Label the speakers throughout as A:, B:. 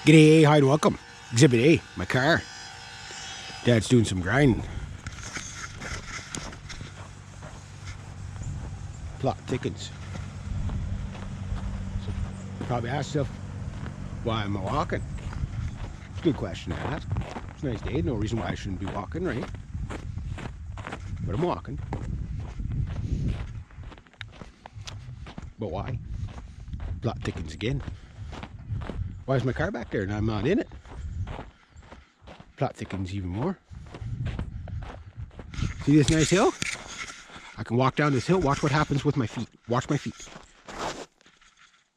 A: G'day, hi and welcome. Exhibit A, my car. Dad's doing some grinding. Plot thickens. So probably ask yourself, why am I walking? It's a good question to ask. It's a nice day, no reason why I shouldn't be walking, right? But I'm walking. But why? Plot thickens again. Why is my car back there and I'm not in it? Plot thickens even more. See this nice hill? I can walk down this hill. Watch what happens with my feet. Watch my feet.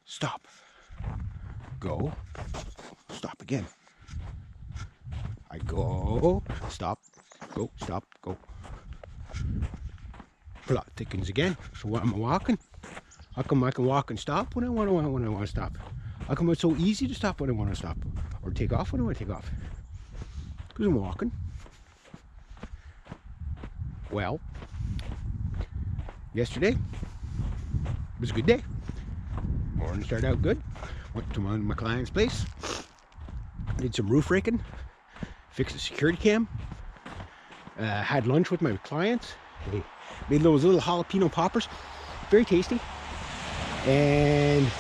A: Stop. Go. Stop again. I go. Stop. Go. Stop. Go. Plot thickens again. So what am I walking? How come I can walk and stop when I want to stop? How come it's so easy to stop when I want to stop? Or take off when I want to take off? Because I'm walking. Well, yesterday was a good day. Morning started out good. Went to my client's place. Did some roof raking. Fixed the security cam. Had lunch with my clients. They made those little jalapeno poppers. Very tasty. And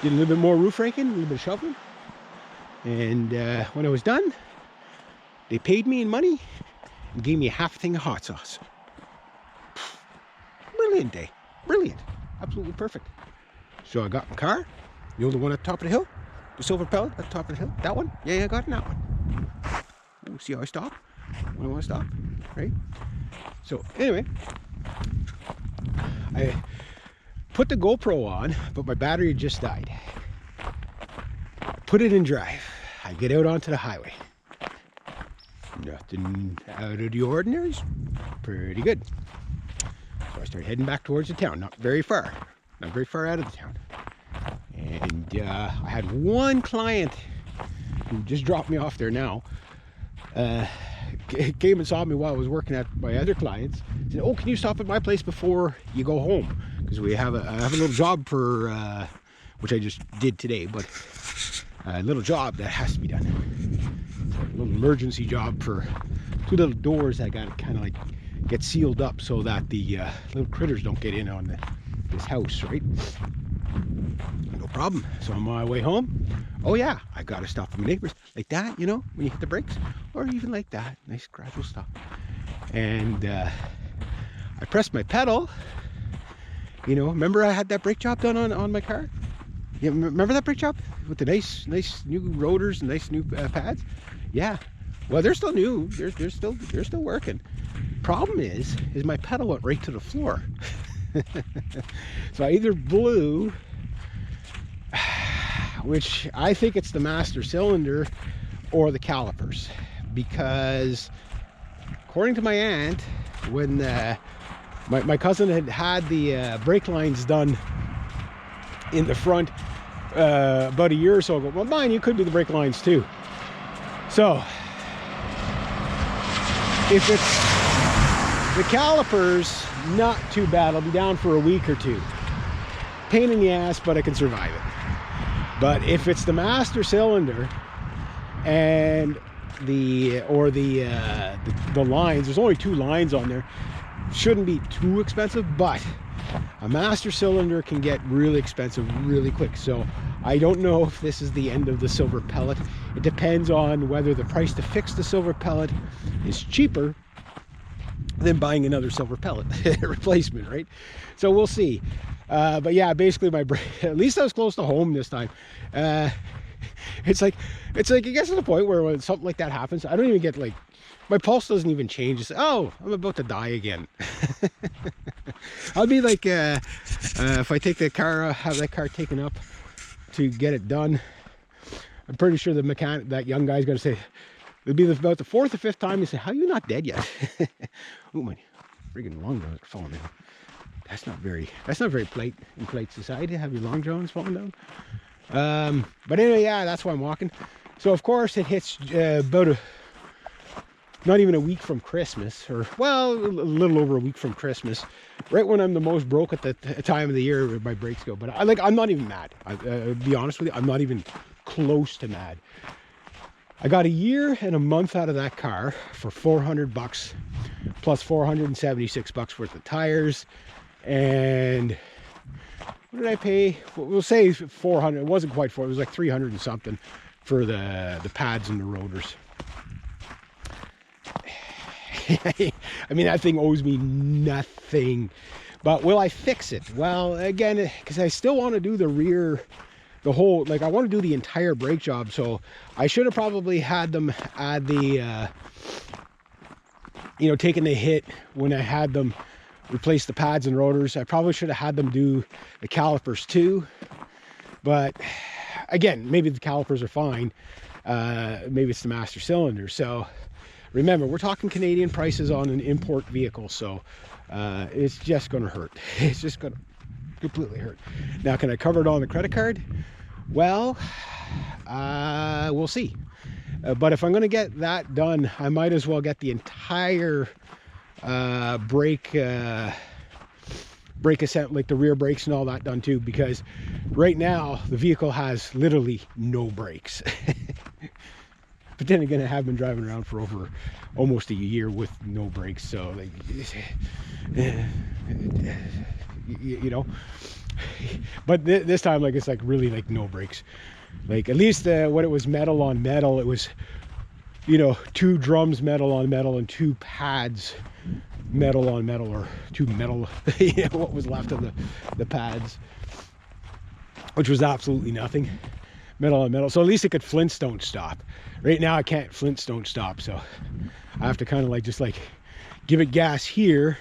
A: did a little bit more roof raking, a little bit of shoveling. And when I was done, they paid me in money and gave me a half thing of hot sauce. Brilliant day. Brilliant. Absolutely perfect. So I got my car. The only one at the top of the hill. The silver pellet at the top of the hill. That one? Yeah, I got in that one. Oh, see how I stop when I want to stop? Right? So anyway, I put the GoPro on, but my battery just died. I put it in drive. I get out onto the highway. Nothing out of the ordinary. Pretty good. So I start heading back towards the town. Not very far out of the town. And I had one client who just dropped me off there now. Came and saw me while I was working at my other clients. Said, "Oh, can you stop at my place before you go home? Because I have a little job for which I just did today, but a little job that has to be done. So a little emergency job for two little doors that got to kind of like get sealed up so that the little critters don't get in on this house, right? No problem. So on my way home, oh yeah, I got to stop for my neighbors like that, you know, when you hit the brakes, or even like that, nice gradual stop. And I pressed my pedal. You know, remember I had that brake job done on my car? Yeah, remember that brake job with the nice new rotors and nice new pads? Yeah. Well, they're still new. They're still working. Problem is my pedal went right to the floor. So I either blew, which I think it's the master cylinder, or the calipers, because according to my aunt, when my cousin had the brake lines done in the front about a year or so ago. Well, mine, you could do the brake lines too. So if it's the calipers, not too bad. I'll be down for a week or two. Pain in the ass, but I can survive it. But if it's the master cylinder and the lines, there's only two lines on there. Shouldn't be too expensive, but a master cylinder can get really expensive really quick. So I don't know if this is the end of the silver pellet. It depends on whether the price to fix the silver pellet is cheaper than buying another silver pellet replacement, right? So we'll see. But yeah, basically my brake, at least I was close to home this time. It's like it gets to the point where when something like that happens, I don't even get like, my pulse doesn't even change. It's, oh, I'm about to die again. I'll be like, if I take the car, have that car taken up to get it done, I'm pretty sure the mechanic, that young guy's going to say, it'll be about the fourth or fifth time, he say, how are you not dead yet? Oh my friggin' long johns are falling down. That's not very polite in polite society to have your long johns falling down. But anyway, yeah, that's why I'm walking. So of course it hits about not even a week from Christmas, or well, a little over a week from Christmas, right when I'm the most broke at the time of the year where my brakes go. But I'm not even mad. I'll be honest with you, I'm not even close to mad. I got a year and a month out of that car for $400 plus $476 worth of tires. And what did I pay? We'll say 400. It wasn't quite 400. It was like 300 and something for the pads and the rotors. I mean, that thing owes me nothing. But will I fix it? Well, again, because I still want to do the rear, the whole, like I want to do the entire brake job. So I should have probably had them add the, taking the hit when I had them replace the pads and rotors. I probably should have had them do the calipers too. But again, maybe the calipers are fine. Maybe it's the master cylinder. So remember, we're talking Canadian prices on an import vehicle. So it's just going to hurt. It's just going to completely hurt. Now, can I cover it on the credit card? Well, we'll see. But if I'm going to get that done, I might as well get the entire brake assembly, like the rear brakes and all that done too, because right now the vehicle has literally no brakes. But then again, I have been driving around for over almost a year with no brakes, so like, but this time, like, it's like really like no brakes. Like, at least when it was metal on metal, it was, 2 drums metal on metal and 2 pads metal on metal, or 2 metal, what was left of the pads, which was absolutely nothing. Metal on metal, so at least it could Flintstone stop. Right now I can't Flintstone stop, so I have to kind of like just like give it gas here,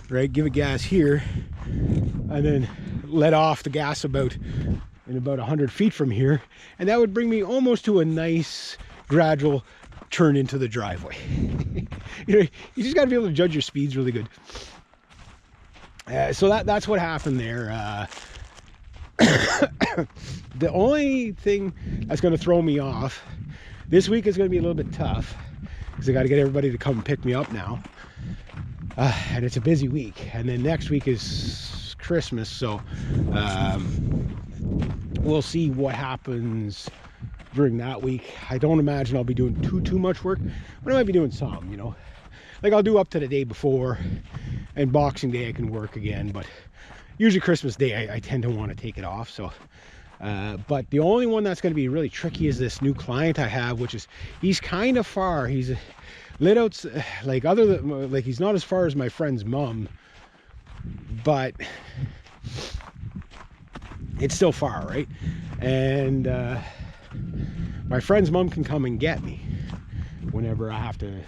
A: right? Give it gas here, and then let off the gas about 100 feet from here, and that would bring me almost to a nice gradual turn into the driveway. You just got to be able to judge your speeds really good. So that's what happened there. The only thing that's going to throw me off this week is going to be a little bit tough, because I got to get everybody to come pick me up now, and it's a busy week. And then next week is Christmas, so we'll see what happens during that week. I don't imagine I'll be doing too much work, but I might be doing some, like I'll do up to the day before, and Boxing Day I can work again, but usually Christmas Day I tend to want to take it off. So but the only one that's going to be really tricky is this new client I have, which is, he's kind of far. He's lit out, like, other than, like, he's not as far as my friend's mom, but it's still far, right? And my friend's mom can come and get me whenever I have to,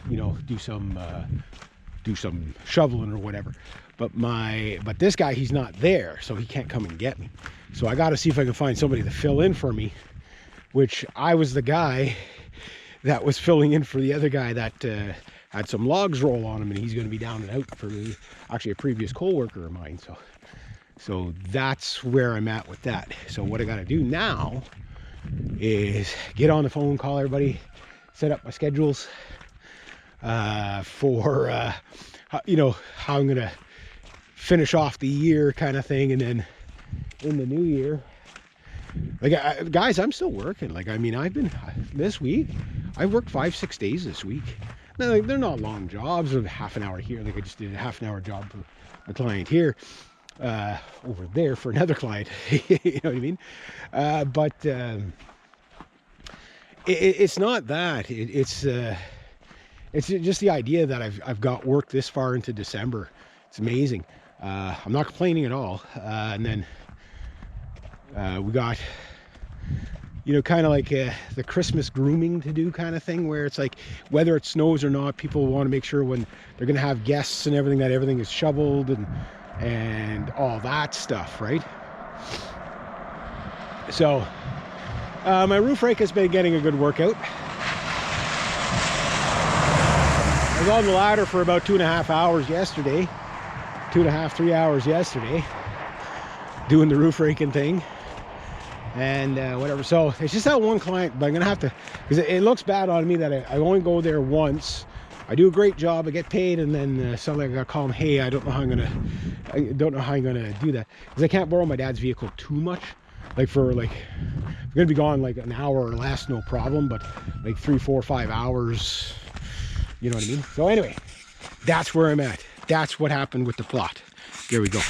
A: do some shoveling or whatever. But this guy, he's not there, so he can't come and get me. So I got to see if I can find somebody to fill in for me, which I was the guy that was filling in for the other guy that had some logs roll on him, and he's going to be down and out for actually a previous co-worker of mine. So that's where I'm at with that. So what I got to do now is get on the phone, call everybody, set up my schedules for how I'm gonna finish off the year kind of thing. And then in the new year, like, guys, I'm still working. Like, I mean, I've been, this week I worked 5-6 days this week. Now, like, they're not long jobs of half an hour here. Like, I just did a half an hour job for a client here, over there for another client. You know what I mean? But it's not that. It's just the idea that I've got work this far into December. It's amazing. I'm not complaining at all. And then we got, kind of like the Christmas grooming to do kind of thing, where it's like, whether it snows or not, people want to make sure when they're going to have guests and everything, that everything is shoveled and all that stuff, right? So my roof rake has been getting a good workout. I was on the ladder for about 2.5 hours yesterday, 3 hours yesterday, doing the roof raking thing and whatever. So it's just that one client, but I'm gonna have to, because it looks bad on me that I only go there once. I do a great job, I get paid, and then suddenly I gotta call him, hey, I don't know how I'm gonna do that, because I can't borrow my dad's vehicle too much. Like for like, I'm gonna be gone like an hour or less, no problem, but like 3, 4, 5 hours, you know what I mean? So anyway, that's where I'm at. That's what happened with the plot. There we go.